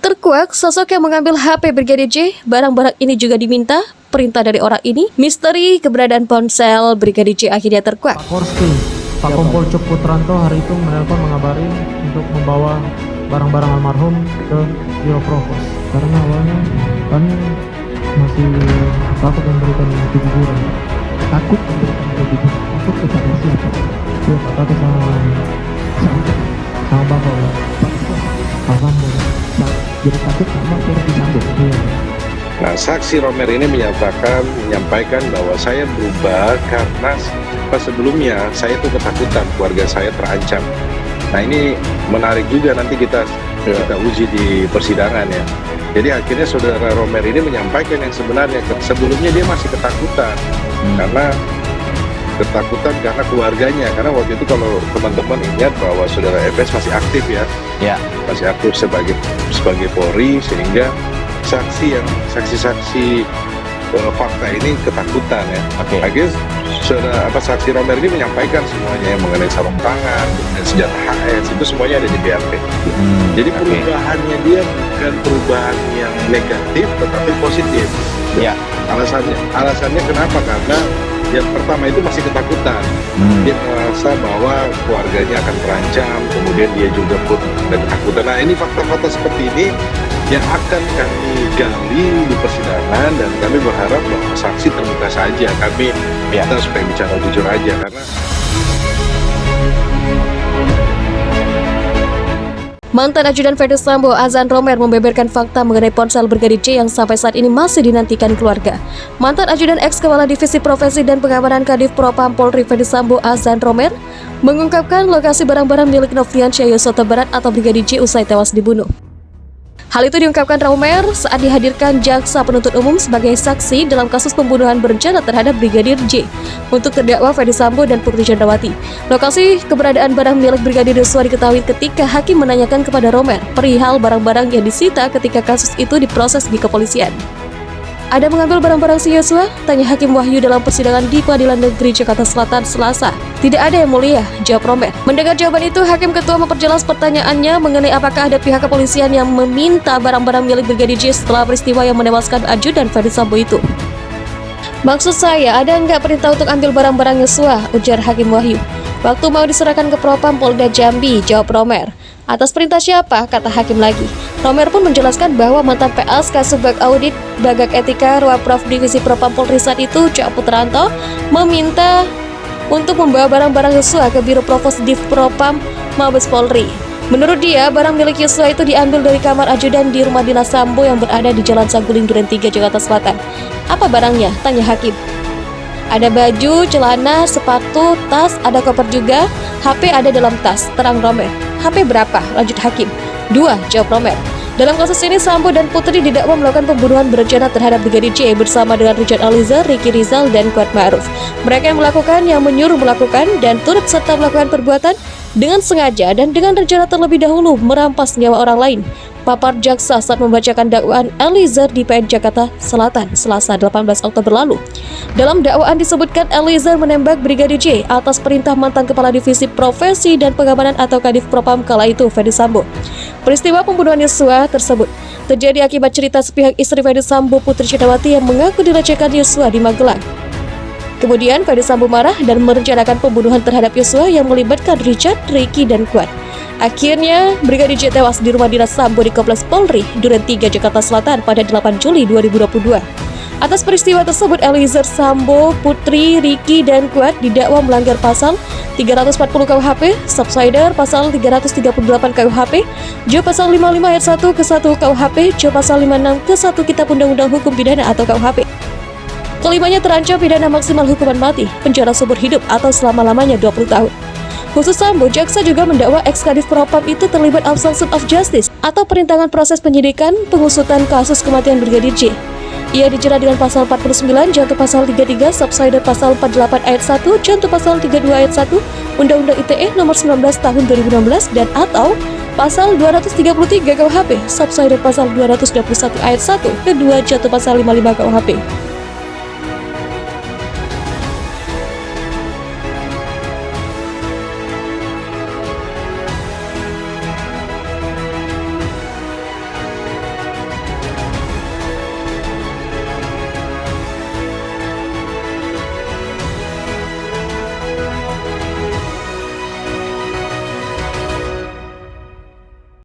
Terkuak, sosok yang mengambil HP Brigadir J, barang-barang ini juga diminta, perintah dari orang ini, misteri keberadaan ponsel Brigadir J akhirnya terkuak. Pak Korski, Pak Kompol Cuk Putranto hari itu menelpon mengabari untuk membawa barang-barang almarhum ke Biro Provos. Karena awalnya kami masih takut memberikan kejujuran. Takut memberikan kejujuran. Takut kepada siapa? Dia takut sama bapak, Pak Sambo. Jadi takut sama Ferdi Sambo. Nah, saksi Romer ini menyampaikan bahwa saya berubah karena sebelumnya saya itu ketakutan, keluarga saya terancam. Nah, ini menarik juga, nanti kita uji di persidangan ya. Jadi akhirnya saudara Romer ini menyampaikan yang sebenarnya, sebelumnya dia masih ketakutan karena keluarganya, karena waktu itu kalau teman-teman ingat bahwa saudara FS masih aktif ya, masih aktif sebagai Polri, sehingga saksi fakta ini ketakutan ya. Akhirnya saksi Romer ini menyampaikan semuanya yang mengenai sarung tangan dan senjata HS itu semuanya ada di BAP. Jadi perubahannya dia bukan perubahan yang negatif tetapi positif. Alasannya kenapa? Karena yang pertama itu masih ketakutan. Dia merasa bahwa keluarganya akan terancam, kemudian dia juga pun ada ketakutan. Nah, ini fakta-fakta seperti ini yang akan kami gali di persidangan, dan kami berharap bahwa saksi terbuka saja. Kami minta supaya bicara jujur aja, karena Mantan Ajudan Ferdi Sambo, Azan Romer, membeberkan fakta mengenai ponsel Brigadir J yang sampai saat ini masih dinantikan keluarga. Mantan Ajudan Kepala Divisi Profesi dan Pengamanan Kadif Propam Polri Ferdi Sambo, Azan Romer, mengungkapkan lokasi barang-barang milik Nofriansyah Yosua Barat atau Brigadir J usai tewas dibunuh. Hal itu diungkapkan Romer saat dihadirkan jaksa penuntut umum sebagai saksi dalam kasus pembunuhan berencana terhadap Brigadir J untuk terdakwa Ferdi Sambo dan Putri Chandrawati. Lokasi keberadaan barang milik Brigadir Yosua diketahui ketika hakim menanyakan kepada Romer perihal barang-barang yang disita ketika kasus itu diproses di kepolisian. Ada mengambil barang-barang si Yosua? Tanya Hakim Wahyu dalam persidangan di Pengadilan Negeri Jakarta Selatan Selasa. Tidak ada yang mulia, jawab Romer. Mendengar jawaban itu, Hakim Ketua memperjelas pertanyaannya mengenai apakah ada pihak kepolisian yang meminta barang-barang milik Brigadir J setelah peristiwa yang menewaskan Ajudan Ferdi Sambo itu. Maksud saya, ada nggak perintah untuk ambil barang-barang Yosua? Ujar Hakim Wahyu. Waktu mau diserahkan ke Propam Polda Jambi, jawab Romer. Atas perintah siapa? Kata hakim lagi. Romer pun menjelaskan bahwa mantan PLSK Subbag Audit Bagak Etika Ruapraf Divisi Propam Polri saat itu, Cak Putranto, meminta untuk membawa barang-barang Yosua ke Biro Provos Div Propam Mabes Polri. Menurut dia, barang milik Yosua itu diambil dari kamar ajudan di rumah dinas Sambo yang berada di Jalan Saguling Duren 3, Jakarta Selatan. Apa barangnya? Tanya hakim. Ada baju, celana, sepatu, tas, ada koper juga. HP ada dalam tas, terang Romer. HP berapa? Lanjut hakim. 2, jawab Romer. Dalam kasus ini, Sambo dan Putri didakwa melakukan pembunuhan berencana terhadap Brigadir J bersama dengan Richard Eliezer, Ricky Rizal, dan Kuat Ma'ruf. Mereka yang melakukan, yang menyuruh melakukan, dan turut serta melakukan perbuatan dengan sengaja dan dengan rencana terlebih dahulu merampas nyawa orang lain. Papar jaksa saat membacakan dakwaan Eliezer di PN Jakarta Selatan Selasa 18 Oktober lalu. Dalam dakwaan disebutkan Eliezer menembak Brigadir J atas perintah mantan Kepala Divisi Profesi dan Pengamanan atau Kadif Propam kala itu, Ferdi Sambo. Peristiwa pembunuhan Yosua tersebut terjadi akibat cerita sepihak istri Ferdi Sambo, Putri Chandrawati, yang mengaku dilecehkan Yosua di Magelang. Kemudian Ferdi Sambo marah dan merencanakan pembunuhan terhadap Yosua yang melibatkan Richard, Ricky, dan Kuat. Akhirnya, Brigadir J tewas di rumah dinas Sambo di Kompleks Polri, Duren 3, Jakarta Selatan pada 8 Juli 2022. Atas peristiwa tersebut, Eliezer, Sambo, Putri, Ricky, dan Kuat didakwa melanggar pasal 340 KUHP, Subsider pasal 338 KUHP, Jo pasal 55 ayat 1 ke 1 KUHP, Jo pasal 56 ke 1 Kitab Undang-Undang Hukum Pidana atau KUHP. Kelimanya terancam pidana maksimal hukuman mati, penjara seumur hidup atau selama-lamanya 20 tahun. Khusus Sambo, jaksa juga mendakwa ex-Kadif Propam itu terlibat obstruction of justice atau perintangan proses penyidikan pengusutan kasus kematian Brigadir J. Ia dijerat dengan pasal 49, junto pasal 33, subsider pasal 48 ayat 1, junto pasal 32 ayat 1, Undang-Undang ITE nomor 19 tahun 2016, dan atau pasal 233 KUHP, subsider pasal 221 ayat 1, kedua, junto pasal 55 KUHP.